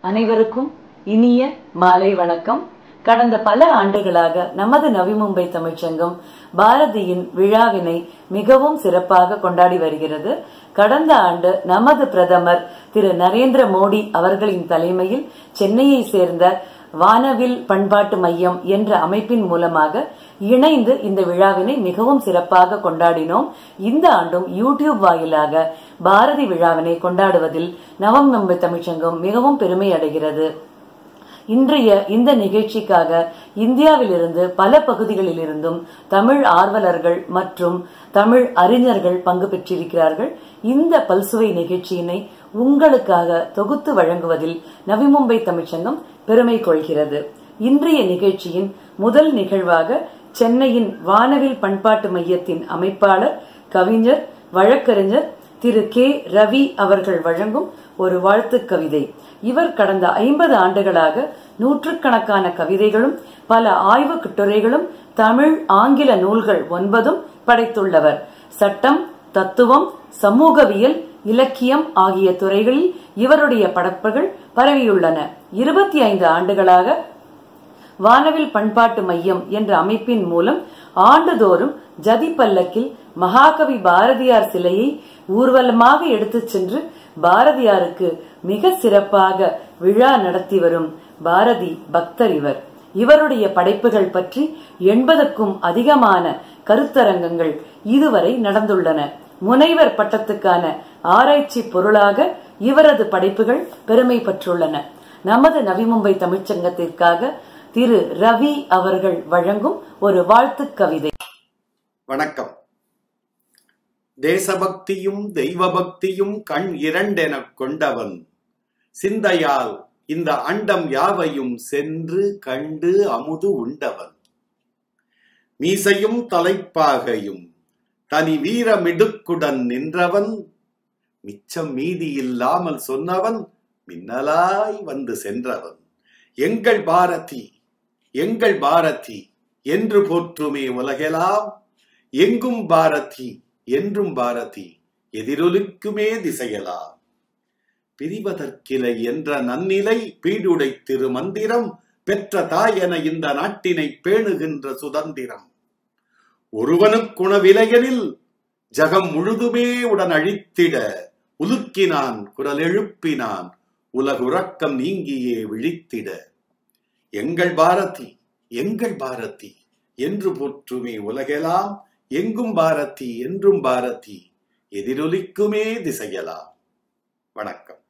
அனைவருக்கும் இனிய மாலை வணக்கம். கடந்த பல ஆண்டுகளாக நமது நவி மும்பை தமிழ்ச்சங்கம் பாரதியின் விழாவினை மிகவும் சிறப்பாக கொண்டாடி வருகிறது. கடந்த ஆண்டு நமது பிரதமர் திரு நரேந்திர மோடி அவர்களின் தலைமையில் சென்னையை சேர்ந்த வானவில் பண்பாட்டு மையம் என்ற அமைப்பின் மூலமாக இணைந்து இந்த விழாவினை மிகவும் சிறப்பாக கொண்டாடினோம். இந்த ஆண்டும் யூடியூப் வாயிலாக பாரதி விழாவினை கொண்டாடுவதில் நவம் மும்பை தமிழ்ச்சங்கம் மிகவும் பெருமை அடைகிறது. இன்றைய இந்த நிகழ்ச்சிக்காக இந்தியாவிலிருந்து பல பகுதிகளில் இருந்தும் தமிழ் ஆர்வலர்கள் மற்றும் தமிழ் அறிஞர்கள் பங்கு பெற்றிருக்கிறார்கள். இந்த பல்சுவை நிகழ்ச்சியினை உங்களுக்காக தொகுத்து வழங்குவதில் நவி மும்பை தமிழ்ச்சங்கம் பெருமை கொள்கிறது. இன்றைய நிகழ்ச்சியின் முதல் நிகழ்வாக சென்னையின் வானவில் பண்பாட்டு மையத்தின் அமைப்பாளர், கவிஞர், வழக்கறிஞர் திரு கே ரவி அவர்கள் வழங்கும் ஒரு வாழ்த்து கவிதை. இவர் கடந்த 50 ஆண்டுகளாக நூற்றுக்கணக்கான கவிதைகளும் பல ஆய்வு கட்டுரைகளும் தமிழ் ஆங்கில நூல்கள் 9 படைத்துள்ளவர். சட்டம், தத்துவம், சமூகவியல், இலக்கியம் ஆகிய துறைகளில் இவருடைய படைப்புகள் பரவியுள்ளன. 25 ஆண்டுகளாக வானவில் பண்பாட்டு மையம் என்ற அமைப்பின் மூலம் ஆண்டுதோறும் ஜதி பல்லக்கில் மகாகவி பாரதியார் சிலையை ஊர்வலமாக எடுத்துச் சென்று பாரதியாருக்கு மிக சிறப்பாக விழா நடத்தி வரும் பாரதி பக்தர் இவர். இவருடைய படைப்புகள் பற்றி 80க்கும் அதிகமான கருத்தரங்கங்கள் இதுவரை நடந்துள்ளன. முனைவர் பட்டத்துக்கான ஆராய்ச்சி பொருளாக இவரது படைப்புகள் பெருமை பெற்றுள்ளன. நமது நவி மும்பை தமிழ்ச்சங்கத்திற்காக திரு ரவி அவர்கள் வழங்கும் ஒரு வாழ்த்து கவிதை. வணக்கம். தேசபக்தியும் தெய்வ பக்தியும் கண் இரண்டெனக் கொண்டவன், சிந்தையால் இந்த அண்டம் யாவையும் சென்று கண்டு அமுது உண்டவன், மீசையும் தலைப்பாகையும் தனி வீரமிடுக்குடன் நின்றவன், மிச்சம் மீதி இல்லாமல் சொன்னவன், மின்னலாய் வந்து சென்றவன், எங்கள் பாரதி எங்கள் பாரதி என்று போற்றுமே உலகெல்லாம், எங்கும் பாரதி என்றும் பாரதி எதிரொலிக்குமே திசையலாம், பிரிவதற்கிலை என்ற நன்னிலை பீடுடை திருமந்திரம் பெற்ற தாயென இந்த நாட்டினை பேணுகின்ற சுதந்திரம், ஒருவனுக்குணவிலையனில் ஜகம் முழுதுமே உடன் அழித்திட உலுக்கினான் குரல் எழுப்பினான் உலகுறக்கம் நீங்கியே விழித்திட, எங்கள் பாரதி என்று போற்றுமே உலகெல்லாம், எங்கும் பாரதி என்றும் பாரதி எதிரொலிக்குமே திசையலாம். வணக்கம்.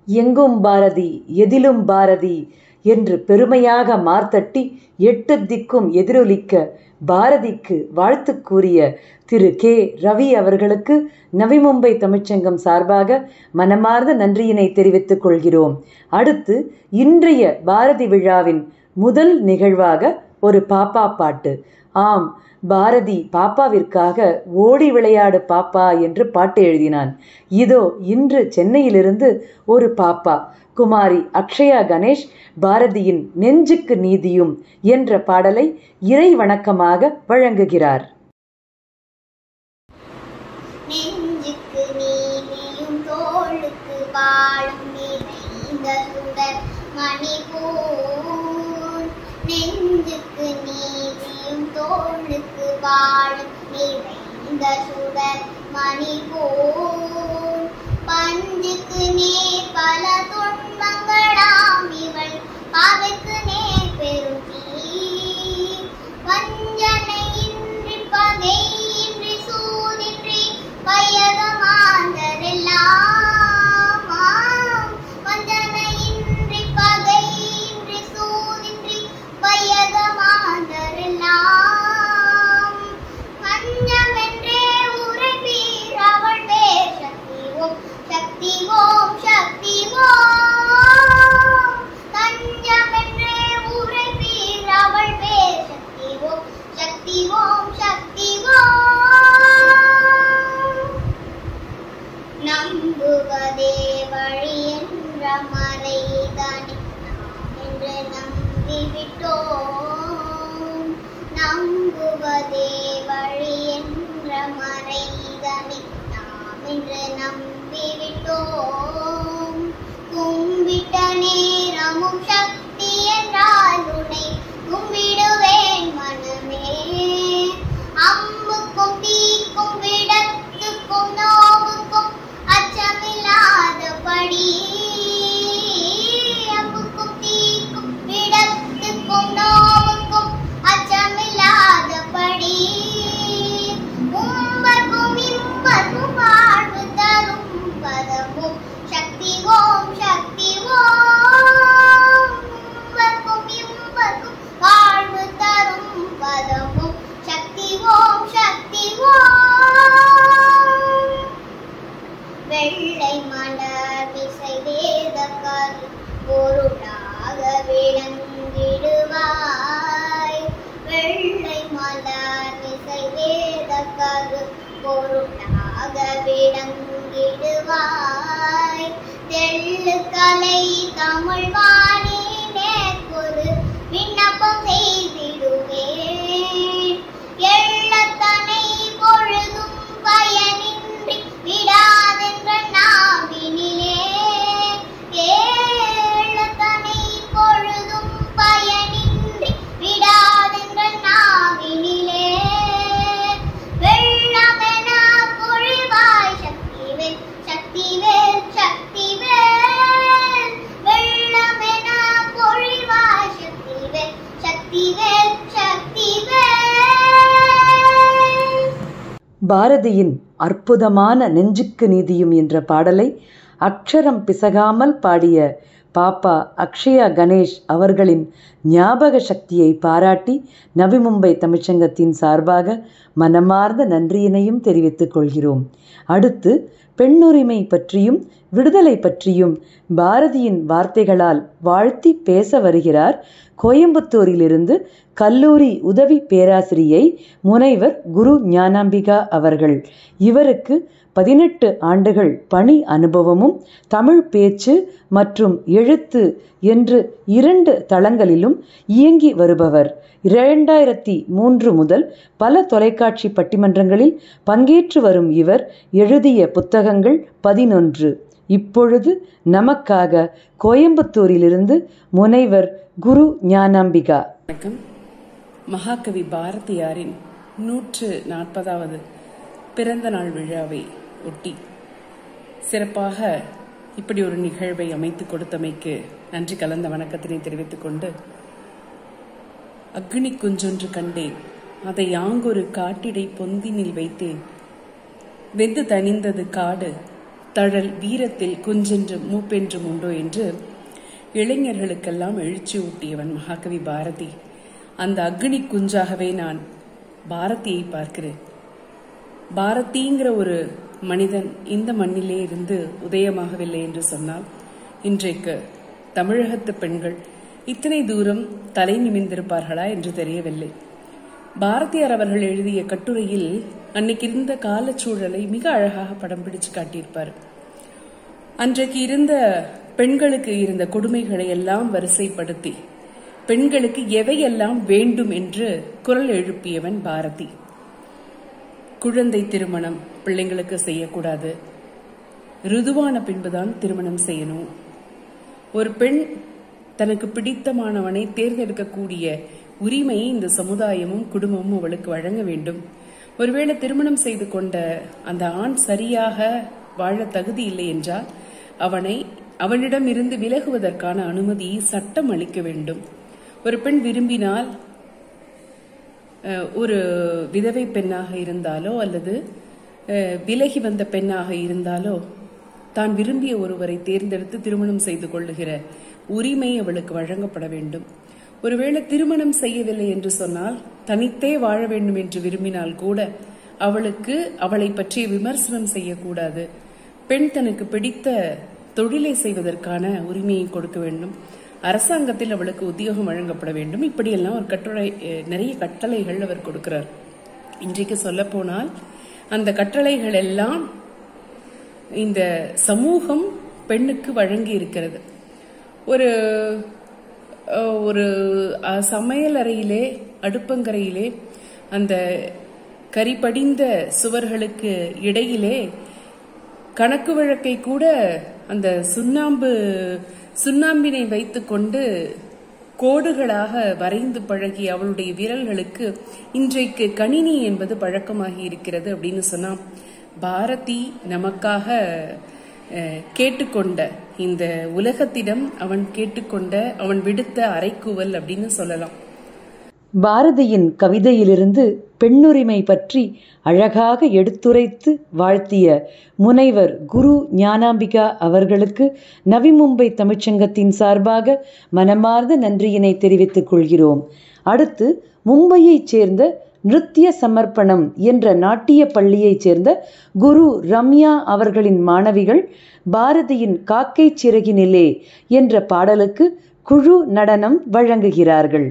எங்கும் பாரதி எதிலும் பாரதி என்று பெருமையாக மார்த்தட்டி 8 திக்கும் எதிரொலிக்க பாரதிக்கு வாழ்த்து கூறிய திரு கே ரவி அவர்களுக்கு நவி மும்பை தமிழ்ச்சங்கம் சார்பாக மனமார்ந்த நன்றியினை தெரிவித்துக் கொள்கிறோம். அடுத்து இன்றைய பாரதி விழாவின் முதல் நிகழ்வாக ஒரு பாப்பா பாட்டு. ஆம், பாரதி பாப்பாவிற்காக ஓடி விளையாடு பாப்பா என்று பாட்டு எழுதினான். இதோ இன்று சென்னையிலிருந்து ஒரு பாப்பா குமாரி அக்ஷயா கணேஷ் பாரதியின் நெஞ்சுக்கு நீதியும் என்ற பாடலை இறை வணக்கமாக வழங்குகிறார். நெஞ்சுக்கு நீதியும் தோளுக்கு வாழும் நிறைந்த சுடர் மணிபூர், நெஞ்சுக்கு நீதியும் தோளுக்கு வாழும் நிறைந்த சுடர் மணிபூர், பஞ்சுக்கு நேர் பல துன்பங்களாம் இவள் பாவைக்கு நேர் பெரும் தீ, வஞ்சனையின்றி பகையின்றி சூதின்றி வையகமாந்தரெல்லாம், வஞ்சனையின்றி பகையின்றி சூதின்றி வையகமாந்தரெல்லாம், பஞ்சமென்றே உரைப்பீர் அவள் பேர் சக்தி ஓம் சக்தி ஓம் சக்தி ஓம், தஞ்சமென்றே உரைப்பீர் அவள் பேர் சக்தி ஓம் சக்தி ஓம் சக்தி ஓம், நம்புவதே வழி என்ற மறைதனை நாம் என்று நம்பிவிட்டோம், நம்புவதே வழி என்ற மறைதனை நாம் என்று நம்பிவிட்டோம், கும்பி கலை தமிழ் வாணி நேற்கொரு விண்ணப்பம் செய்திடுவேன். எள்ளத்தனை பொழுதும் பயனின்றி விடாதென்ற நாவினிலே, ஏள்ளத்தனை பொழுதும் பயனின்றி விடாதென்ற நாவினிலே, வெள்ளமென பொழிவாய் சக்திவேல் சக்திவேல் சக்திவேல், வெள்ளமென பொழிவாய் சக்திவேல் சக்திவேல் சக்திவேல். பாரதியின் அற்புதமான நெஞ்சுக்கு நீதியும் என்ற பாடலை அக்ஷரம் பிசகாமல் பாடிய பாப்பா அக்ஷயா கணேஷ் அவர்களின் ஞாபக சக்தியை பாராட்டி நவி மும்பை தமிழ்ச்சங்கத்தின் சார்பாக மனமார்ந்த நன்றியினையும் தெரிவித்துக் கொள்கிறோம். அடுத்து பெண்ணுரிமை பற்றியும் விடுதலை பற்றியும் பாரதியின் வார்த்தைகளால் வாழ்த்தி பேச வருகிறார் கோயம்புத்தூரிலிருந்து கல்லூரி உதவி பேராசிரியை முனைவர் குரு ஞானாம்பிகா அவர்கள். இவருக்கு 18 ஆண்டுகள் பணி அனுபவமும் தமிழ் பேச்சு மற்றும் எழுத்து என்று 2 தளங்களிலும் இயங்கி வருபவர். 2003 முதல் பல தொலைக்காட்சி பட்டிமன்றங்களில் பங்கேற்று வரும் இவர் எழுதிய புத்தகங்கள் 11. இப்பொழுது நமக்காக கோயம்புத்தூரிலிருந்து முனைவர் குரு ஞானாம்பிகா. வணக்கம். மகாகவி பாரதியாரின் 140வது பிறந்த நாள் விழாவை ஒட்டி சிறப்பாக இப்படி ஒரு நிகழ்வை அமைத்துக் கொடுத்தமைக்கு நன்றி கலந்த வணக்கத்தினை தெரிவித்துக் கொண்டு, அக்னி குஞ்சொன்று கண்டேன், அதை யாங்கொரு காட்டிடை பொந்தினில் வைத்தேன், வெந்து தணிந்தது காடு தழல் வீரத்தில் குஞ்சென்றும் மூப்பென்றும் உண்டோ என்று இளைஞர்களுக்கெல்லாம் எழுச்சி ஊட்டியவன் மகாகவி பாரதி. அந்த அக்னி குஞ்சாகவே நான் பாரதியை பார்க்கிறேன். பாரதிங்கிற ஒரு மனிதன் இந்த மண்ணிலே இருந்து உதயமாகவில்லை என்று சொன்னால் இன்றைக்கு தமிழகத்து பெண்கள் இத்தனை தூரம் தலை நிமிர்ந்திருப்பார்களா என்று தெரியவில்லை. பாரதியார் அவர்கள் எழுதிய கட்டுரையில் அன்னைக்கு இருந்த காலச்சூழலை மிக அழகாக படம் பிடிச்சு காட்டியிருப்பார். அன்றைக்கு இருந்த பெண்களுக்கு இருந்த கொடுமைகளை எல்லாம் வரிசைப்படுத்தி பெண்களுக்கு எவையெல்லாம் வேண்டும் என்று குரல் எழுப்பியவன் பாரதி. குழந்தை திருமணம் பிள்ளைங்களுக்கு செய்யக்கூடாது, ருதுவான பின்புதான் திருமணம் செய்யணும், ஒரு பெண் தனக்கு பிடித்தமானவனை தேர்ந்தெடுக்கக்கூடிய உரிமையை இந்த சமுதாயமும் குடும்பமும் அவளுக்கு வழங்க வேண்டும். ஒருவேளை திருமணம் செய்து கொண்ட அந்த ஆண் சரியாக வாழ தகுதி இல்லை என்றால் அவனிடம் இருந்து விலகுவதற்கான அனுமதியை சட்டம் அளிக்க வேண்டும். ஒரு பெண் விரும்பினால் ஒரு விதவை பெண்ணாக இருந்தாலோ அல்லது விலகி வந்த பெண்ணாக இருந்தாலோ தான் விரும்பிய ஒருவரை தேர்ந்தெடுத்து திருமணம் செய்து கொள்ளுகிற உரிமை அவளுக்கு வழங்கப்பட வேண்டும். ஒருவேளை திருமணம் செய்யவில்லை என்று சொன்னால் தனித்தே வாழ வேண்டும் என்று விரும்பினால் கூட அவளை பற்றிய விமர்சனம் செய்யக்கூடாது. பெண் தனக்கு பிடித்த தொழிலை செய்வதற்கான உரிமையை கொடுக்க வேண்டும். அரசாங்கத்தில் அவளுக்கு உத்தியோகம் வழங்கப்பட வேண்டும். இப்படியெல்லாம் ஒரு நிறைய கட்டளைகள் அவர் கொடுக்கிறார். இன்றைக்கு சொல்ல போனால் அந்த கட்டளைகள் எல்லாம் இந்த சமூகம் பெண்ணுக்கு வழங்கி இருக்கிறது. ஒரு சமையல் அறையிலே அடுப்பங்கரையிலே அந்த கரிபடிந்த சுவர்களுக்கு இடையிலே கணக்கு வழக்கை கூட அந்த சுண்ணாம்பினை வைத்துக்கொண்டு கோடுகளாக வரைந்து பழகி அவளுடைய விரல்களுக்கு இன்றைக்கு கணினி என்பது பழக்கமாகி இருக்கிறது அப்படின்னு சொன்னா, பாரதி நமக்காக கேட்டுக்கொண்ட இந்த உலகத்திடம் அவன் விடுத்த அறைக்கூவல் அப்படின்னு சொல்லலாம். பாரதியின் கவிதையிலிருந்து பெண்ணுரிமை பற்றி அழகாக எடுத்துரைத்து வாழ்த்திய முனைவர் குரு ஞானாம்பிகா அவர்களுக்கு நவி மும்பை தமிழ்ச்சங்கத்தின் சார்பாக மனமார்ந்த நன்றியினை தெரிவித்துக் கொள்கிறோம். அடுத்து மும்பையைச் சேர்ந்த நிருத்திய சமர்ப்பணம் என்ற நாட்டிய பள்ளியைச் சேர்ந்த குரு ரம்யா அவர்களின் மாணவிகள் பாரதியின் காக்கை சிறகினிலே என்ற பாடலுக்கு குழு நடனம் வழங்குகிறார்கள்.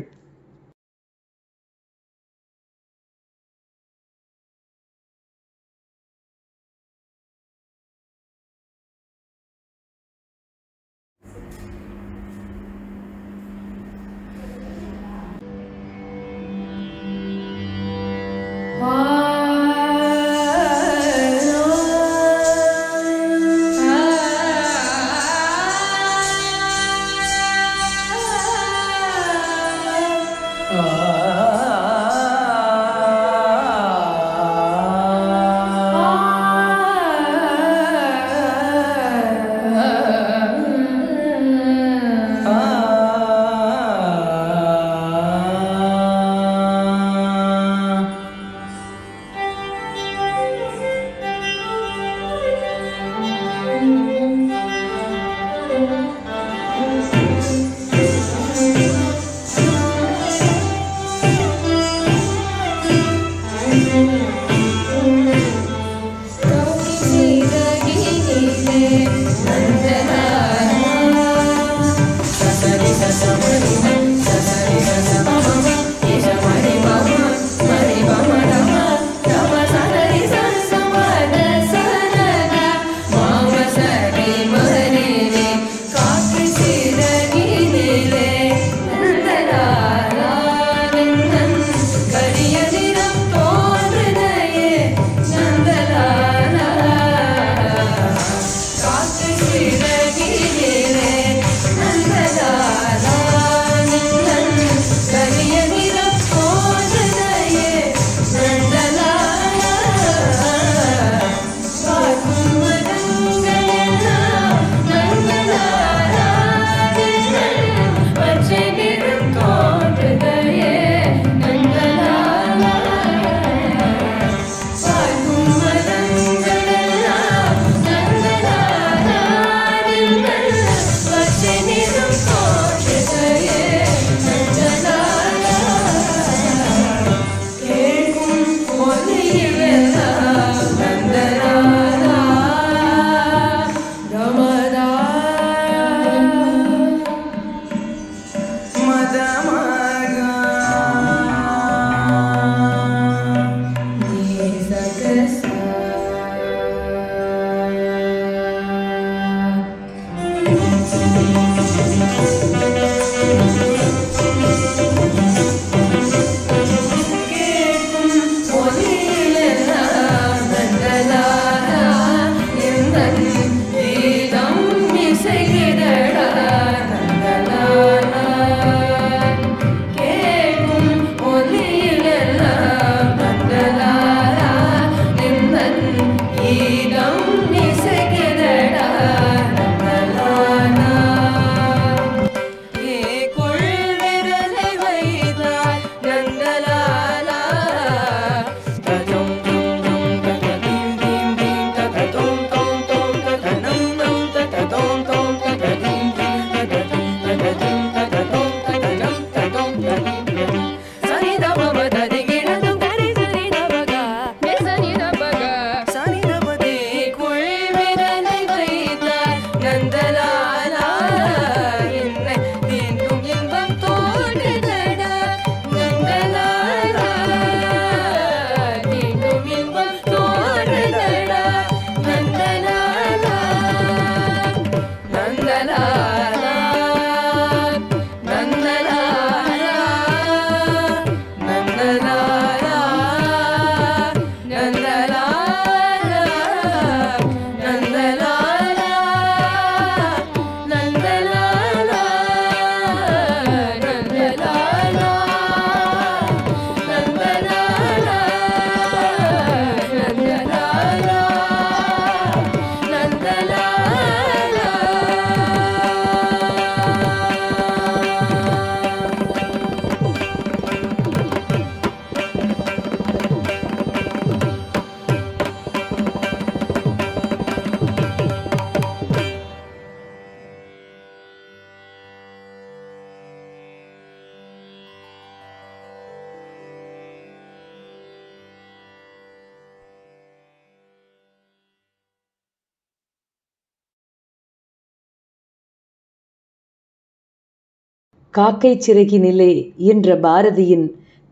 காக்கை சிறகினிலே என்ற பாரதியின்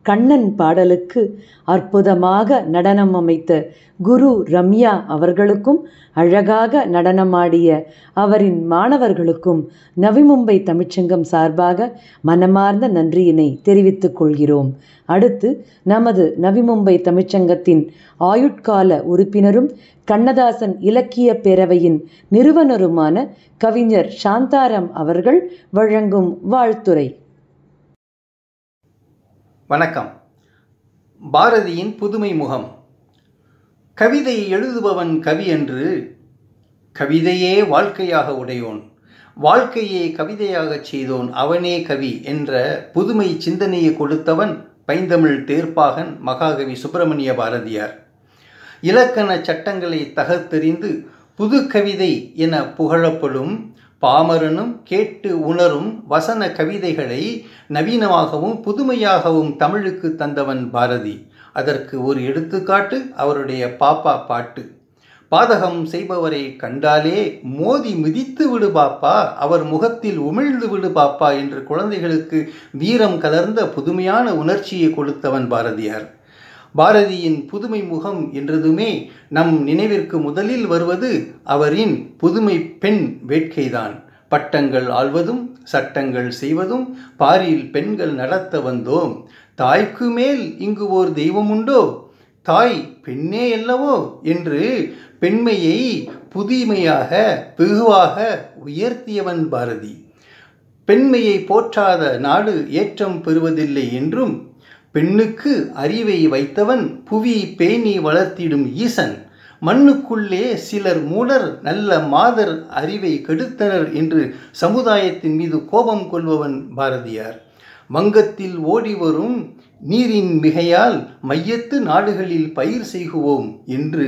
கண்ணன் பாடலுக்கு அற்புதமாக நடனம் அமைத்த குரு ரம்யா அவர்களுக்கும் அழகாக நடனமாடிய அவரின் மாணவர்களுக்கும் நவி மும்பை தமிழ்ச்சங்கம் சார்பாக மனமார்ந்த நன்றியினை தெரிவித்துக் கொள்கிறோம். அடுத்து நமது நவி மும்பை தமிழ்ச்சங்கத்தின் ஆயுட்கால உறுப்பினரும் கண்ணதாசன் இலக்கிய பேரவையின் நிறுவனருமான கவிஞர் சாந்தாராம் அவர்கள் வழங்கும் வாழ்த்துரை. வணக்கம். பாரதியின் புதுமை முகம். கவிதை எழுதுபவன் கவி என்று, கவிதையே வாழ்க்கையாக உடையோன், வாழ்க்கையே கவிதையாகச் செய்தோன் அவனே கவி என்ற புதுமை சிந்தனையை கொடுத்தவன் பைந்தமிழ் தேர்ப்பாகன் மகாகவி சுப்பிரமணிய பாரதியார். இலக்கண சட்டங்களை தகர்த்தெறிந்து புது கவிதை என புகழப்படும் பாமரனும் கேட்டு உணரும் வசன கவிதைகளை நவீனமாகவும் புதுமையாகவும் தமிழுக்கு தந்தவன் பாரதி. அதற்கு ஒரு எடுத்துக்காட்டு அவருடைய பாப்பா பாட்டு. பாதகம் செய்பவரை கண்டாலே மோதி மிதித்து விடு பாப்பா, அவர் முகத்தில் உமிழ்ந்து விடு பாப்பா என்று குழந்தைகளுக்கு வீரம் கலர்ந்த புதுமையான உணர்ச்சியை கொடுத்தவன் பாரதியார். பாரதியின் புதுமை முகம் என்றதுமே நம் நினைவிற்கு முதலில் வருவது அவரின் புதுமை பெண் வேட்கைதான். பட்டங்கள் ஆள்வதும் சட்டங்கள் செய்வதும் பாரில் பெண்கள் நடத்த வந்தோம், தாய்க்கு மேல் இங்கு ஓர் தெய்வம் உண்டோ, தாய் பெண்ணே அல்லவோ என்று பெண்மையை புதுமையாக வெகுவாக உயர்த்தியவன் பாரதி. பெண்மையை போற்றாத நாடு ஏற்றம் பெறுவதில்லை என்றும் பெண்ணுக்கு அறிவை வைத்தவன் புவி பேணி வளர்த்திடும் ஈசன். மண்ணுக்குள்ளே சிலர் மூடர் நல்ல மாதர் அறிவை கெடுத்தனர் என்று சமுதாயத்தின் மீது கோபம் கொள்பவன் பாரதியார். வங்கத்தில் ஓடி வரும் நீரின் மிகையால் மையத்து நாடுகளில் பயிர் செய்குவோம் என்று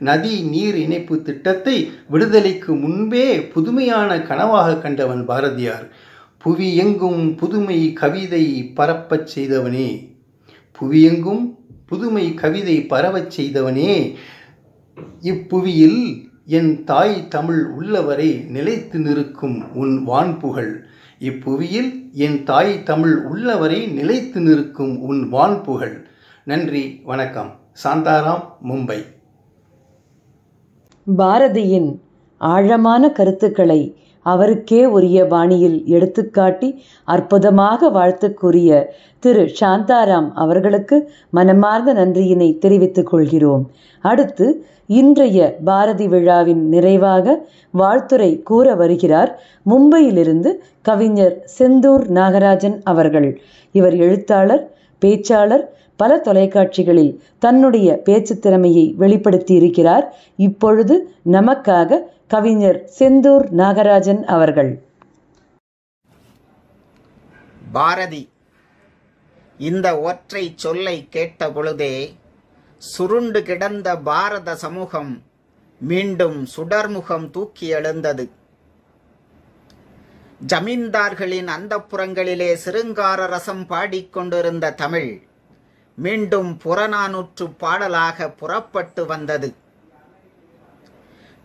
நதி நீர் இணைப்பு திட்டத்தை விடுதலைக்கு முன்பே புதுமையான கனவாக கண்டவன் பாரதியார். புவி எங்கும் புதுமை கவிதை பரப்பச் செய்தவனே, புவியெங்கும் புதுமை கவிதை பரவச் செய்தவனே, இப்புவியில் என் தாய் தமிழ் உள்ளவரை நிலைத்து நிற்கும் உன் வான்புகழ். இப்புவியில் என் தாய் தமிழ் உள்ளவரை நிலைத்து நிற்கும் உன் வான்புகழ். நன்றி, வணக்கம். சாந்தாராம், மும்பை. பாரதியின் ஆழமான கருத்துக்களை அவருக்கே உரிய பாணியில் எடுத்துக்காட்டி அற்புதமாக வாழ்த்து கூறிய திரு சாந்தாராம் அவர்களுக்கு மனமார்ந்த நன்றியினை தெரிவித்துக் கொள்கிறோம். அடுத்து இன்றைய பாரதி விழாவின் நிறைவாக வாழ்த்துரை கூற வருகிறார் மும்பையிலிருந்து கவிஞர் செந்தூர் நாகராஜன் அவர்கள். இவர் எழுத்தாளர், பேச்சாளர், பல தொலைக்காட்சிகளில் தன்னுடைய பேச்சு திறமையை வெளிப்படுத்தி இருக்கிறார். இப்பொழுது நமக்காக கவிஞர் செந்தூர் நாகராஜன் அவர்கள். பாரதி இந்த ஒற்றை சொல்லை கேட்ட பொழுதே சுருண்டு கிடந்த பாரத சமூகம் மீண்டும் சுடர்முகம் தூக்கி எழுந்தது. ஜமீன்தார்களின் அந்தப்புறங்களிலே சிருங்கார ரசம் பாடிக்கொண்டிருந்த தமிழ் மீண்டும் புறநானூற்று பாடலாக புறப்பட்டு வந்தது.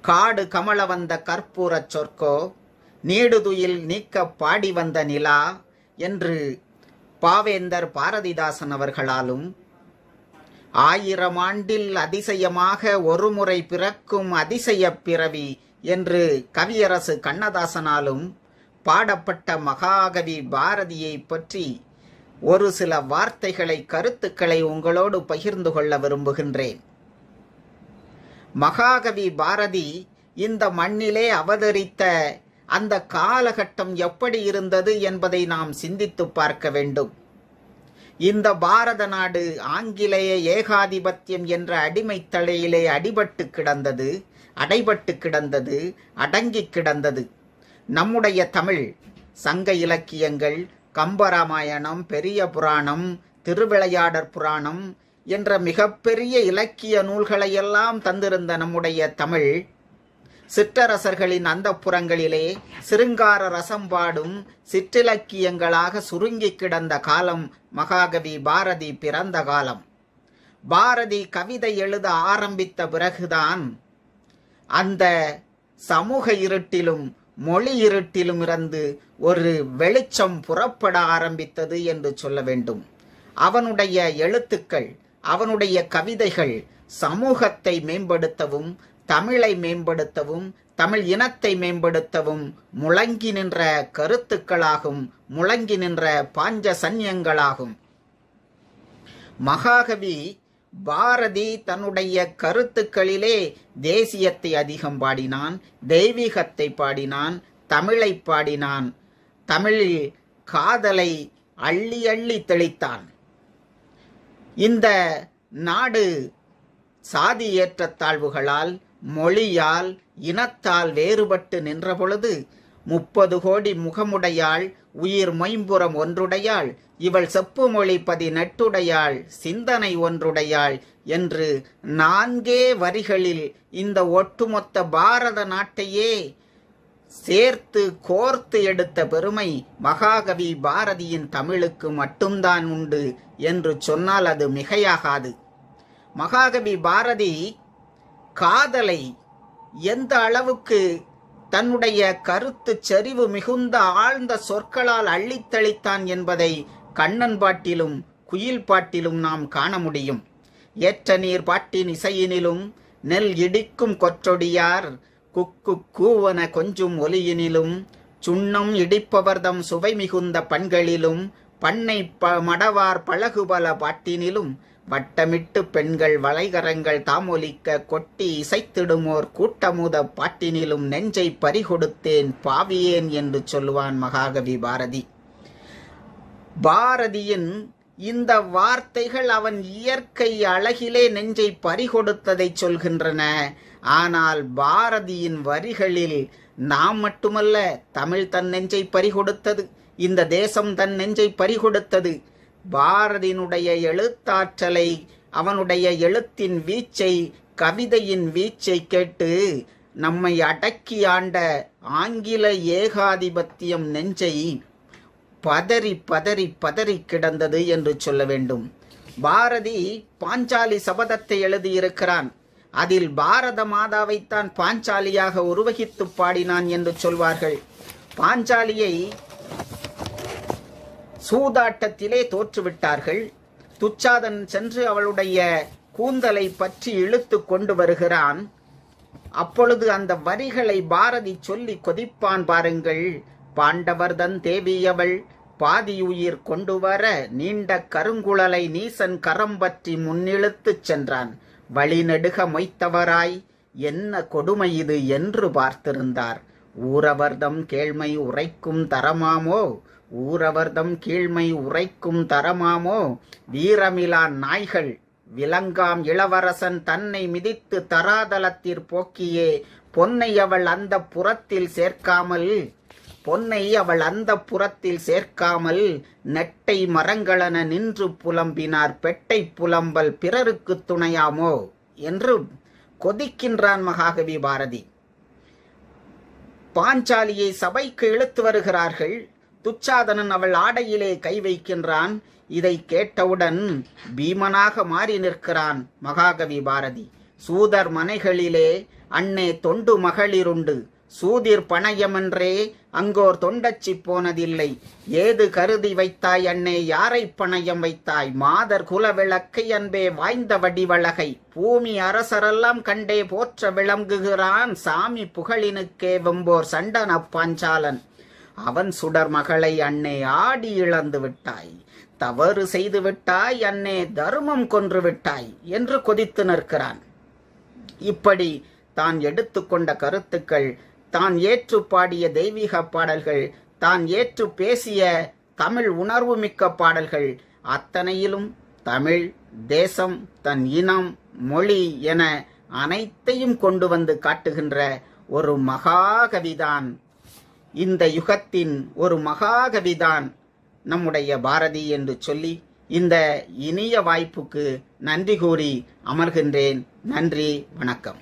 காடு கமல வந்த கற்பூரச் சொற்கோ, நீடுதுயில் நீக்க பாடி வந்த நிலா என்று பாவேந்தர் பாரதிதாசன் அவர்களாலும், 1000 ஆண்டில் அதிசயமாக ஒருமுறை பிறக்கும் அதிசயப் பிறவி என்று கவியரசு கண்ணதாசனாலும் பாடப்பட்ட மகாகவி பாரதியை பற்றி ஒரு சில வார்த்தைகளை, கருத்துக்களை உங்களோடு பகிர்ந்து கொள்ள விரும்புகின்றேன். மகாகவி பாரதி இந்த மண்ணிலே அவதரித்த அந்த காலகட்டம் எப்படி இருந்தது என்பதை நாம் சிந்தித்து பார்க்க வேண்டும். இந்த பாரத நாடு ஆங்கிலேய ஏகாதிபத்தியம் என்ற அடிமைத் தலையிலே அடைபட்டு கிடந்தது, அடங்கி கிடந்தது. நம்முடைய தமிழ் சங்க இலக்கியங்கள், கம்பராமாயணம், பெரிய புராணம், திருவிளையாடற் புராணம் என்ற மிகப்பெரிய இலக்கிய நூல்களையெல்லாம் தந்திருந்த நம்முடைய தமிழ் சிற்றரசர்களின் அந்தப்புறங்களிலே சிருங்கார ரசம் பாடும் சிற்றிலக்கியங்களாக சுருங்கி கிடந்த காலம் மகாகவி பாரதி பிறந்த காலம். பாரதி கவிதை எழுத ஆரம்பித்த பிறகுதான் அந்த சமூக இருட்டிலும் மொழி இருட்டிலும் இருந்து ஒரு வெளிச்சம் புறப்பட ஆரம்பித்தது என்று சொல்ல வேண்டும். அவனுடைய எழுத்துக்கள், அவனுடைய கவிதைகள் சமூகத்தை மேம்படுத்தவும், தமிழை மேம்படுத்தவும், தமிழ் இனத்தை மேம்படுத்தவும் முழங்கி நின்ற கருத்துக்களாகும், முழங்கி நின்ற பாஞ்சசன்யங்களாகும். மகாகவி பாரதி தன்னுடைய கருத்துக்களிலே தேசியத்தை அதிகம் பாடினான், தெய்வீகத்தை பாடினான், தமிழை பாடினான், தமிழில் காதலை அள்ளி அள்ளி தெளித்தான். இந்த நாடு சாதி ஏற்றத்தாழ்வுகளால், மொழியால், இனத்தால் வேறுபட்டு நின்ற பொழுது 30 கோடி முகமுடையாள், உயிர் மொயம்புறம் ஒன்றுடையாள், இவள் செப்பு மொழி 18 சிந்தனை ஒன்றுடையாள் என்று 4 வரிகளில் இந்த ஒட்டுமொத்த பாரத நாட்டையே சேர்த்து கோர்த்து எடுத்த பெருமை மகாகவி பாரதியின் தமிழுக்கு மட்டும்தான் உண்டு என்று சொன்னால் அது மிகையாகாது. மகாகவி பாரதி காதலை எந்த அளவுக்கு தன்னுடைய கருத்து செறிவு மிகுந்த ஆழ்ந்த சொற்களால் அள்ளித்தளித்தான் என்பதை கண்ணன் பாட்டிலும் குயில் பாட்டிலும் நாம் காண முடியும். ஏற்ற நீர் பாட்டின் இசையினிலும், நெல் இடிக்கும் கொற்றொடியார் குக்கு கூவன கொஞ்சும் ஒலியினிலும், சுண்ணம் இடிப்பவர்தம் சுவை மிகுந்த பண்களிலும், பண்ணை மடவார் பழகுபல பாட்டினிலும், வட்டமிட்டு பெண்கள் வளைகரங்கள் தாமொலிக்க கொட்டி இசைத்திடுமோர் கூட்டமுத பாட்டினிலும் நெஞ்சை பறிகொடுத்தேன் பாவியேன் என்று சொல்லுவான் மகாகவி பாரதி. பாரதியின் இந்த வார்த்தைகள் அவன் இயற்கை அழகிலே நெஞ்சை பறிகொடுத்ததை சொல்கின்றன. ஆனால் பாரதியின் வரிகளில் நாம் மட்டுமல்ல, தமிழ் தன் நெஞ்சை பறிகொடுத்தது, இந்த தேசம் தன் நெஞ்சை பறிகொடுத்தது. பாரதியினுடைய எழுத்தாற்றலை, அவனுடைய எழுத்தின் வீச்சை, கவிதையின் வீச்சை கேட்டு நம்மை அடக்கி ஆண்ட ஆங்கில ஏகாதிபத்தியம் நெஞ்சை பதறி பதறி பதறி கிடந்தது என்று சொல்ல வேண்டும். பாரதி பாஞ்சாலி சபதத்தை எழுதியிருக்கிறான். அதில் பாரத மாதாவைத்தான் பாஞ்சாலியாக உருவகித்து பாடினான் என்று சொல்வார்கள். பாஞ்சாலியை சூதாட்டத்திலே தோற்றுவிட்டார்கள். துச்சாதன் சென்று அவளுடைய கூந்தலை பற்றி இழுத்து கொண்டு வருகிறான். அப்பொழுது அந்த வரிகளை பாரதி சொல்லி கொதிப்பான் பாருங்கள். பாண்டவர்தன் தேவியவள் பாதியுயிர் கொண்டு வர நீண்ட கருங்குழலை நீசன் கரம் பற்றி முன்னிழுத்துச் சென்றான். வழிநெடுக மொய்த்தவராய் என்ன கொடுமை இது என்று பார்த்திருந்தார். ஊரவர்தம் கேழ்மை உரைக்கும் தரமாமோ, ஊரவர்தம் கீழ்மை உரைக்கும் தரமாமோ, வீரமிலா நாய்கள் விலங்காம் இளவரசன் தன்னை மிதித்து தராதலத்திற் போக்கியே பொன்னை அவள் அந்த புறத்தில் சேர்க்காமல், பொன்னை அவள் அந்த புறத்தில் சேர்க்காமல் நெட்டை மரங்களென நின்று புலம்பினார் பெட்டை புலம்பல் பிறருக்கு துணையாமோ என்று கொதிக்கின்றான் மகாகவி பாரதி. பாஞ்சாலியை சபைக்கு இழுத்து வருகிறார்கள். துச்சாதனன் அவள் ஆடையிலே கை வைக்கின்றான். இதை கேட்டவுடன் பீமனாக மாறி நிற்கிறான் மகாகவி பாரதி. சூதர் மனைகளிலே அன்னே தொண்டு மகளிருண்டு, சூதிர் பணயமென்றே அங்கோர் தொண்டச்சி போனதில்லை. ஏது கருதி வைத்தாய் அன்னே யாரை பணயம் வைத்தாய், மாதர் குல விளக்கை அன்பே வாய்ந்த வடிவழகை, பூமி அரசரெல்லாம் கண்டே போற்ற விளங்குகிறான், சாமி புகழினுக்கே வெம்போர் சண்டன பாஞ்சாலன். அவன் சுடர் மகளை அன்னே ஆடி இழந்து விட்டாய், தவறு செய்து விட்டாய் அன்னே, தர்மம் கொன்று விட்டாய் என்று கொதித்து நிற்கிறான். இப்படி தான் எடுத்துக்கொண்ட கருத்துக்கள், தான் ஏற்று பாடிய தெய்வீக பாடல்கள், தான் ஏற்று பேசிய தமிழ் உணர்வு மிக்க பாடல்கள் அத்தனையிலும் தமிழ், தேசம், தன் இனம், மொழி என அனைத்தையும் கொண்டு வந்து காட்டுகின்ற ஒரு மகாகவிதான், இந்த யுகத்தின் ஒரு மகாகவிதான் நம்முடைய பாரதி என்று சொல்லி இந்த இனிய வாய்ப்புக்கு நன்றி கூறி அமர்கின்றேன். நன்றி, வணக்கம்.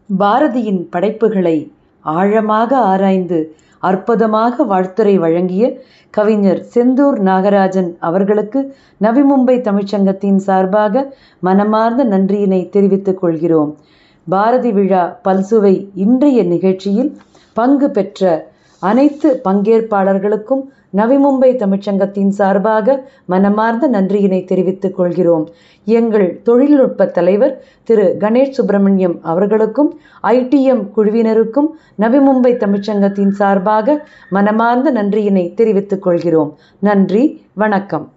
பாரதியின் படைப்புகளை ஆழமாக ஆராய்ந்து அற்புதமாக வாழ்த்துரை வழங்கிய கவிஞர் செந்தூர் நாகராஜன் அவர்களுக்கு நவி மும்பை தமிழ்ச்சங்கத்தின் சார்பாக மனமார்ந்த நன்றியினை தெரிவித்துக் கொள்கிறோம். பாரதி விழா பல்சுவை இன்றைய நிகழ்ச்சியில் பங்கு பெற்ற அனைத்து பங்கேற்பாளர்களுக்கும் நவி மும்பை தமிழ்ச்சங்கத்தின் சார்பாக மனமார்ந்த நன்றியினை தெரிவித்துக் கொள்கிறோம். எங்கள் தொழில்நுட்ப தலைவர் திரு கணேஷ் சுப்பிரமணியம் அவர்களுக்கும் ITM குழுவினருக்கும் நவி மும்பை தமிழ்ச்சங்கத்தின் சார்பாக மனமார்ந்த நன்றியினை தெரிவித்துக் கொள்கிறோம். நன்றி, வணக்கம்.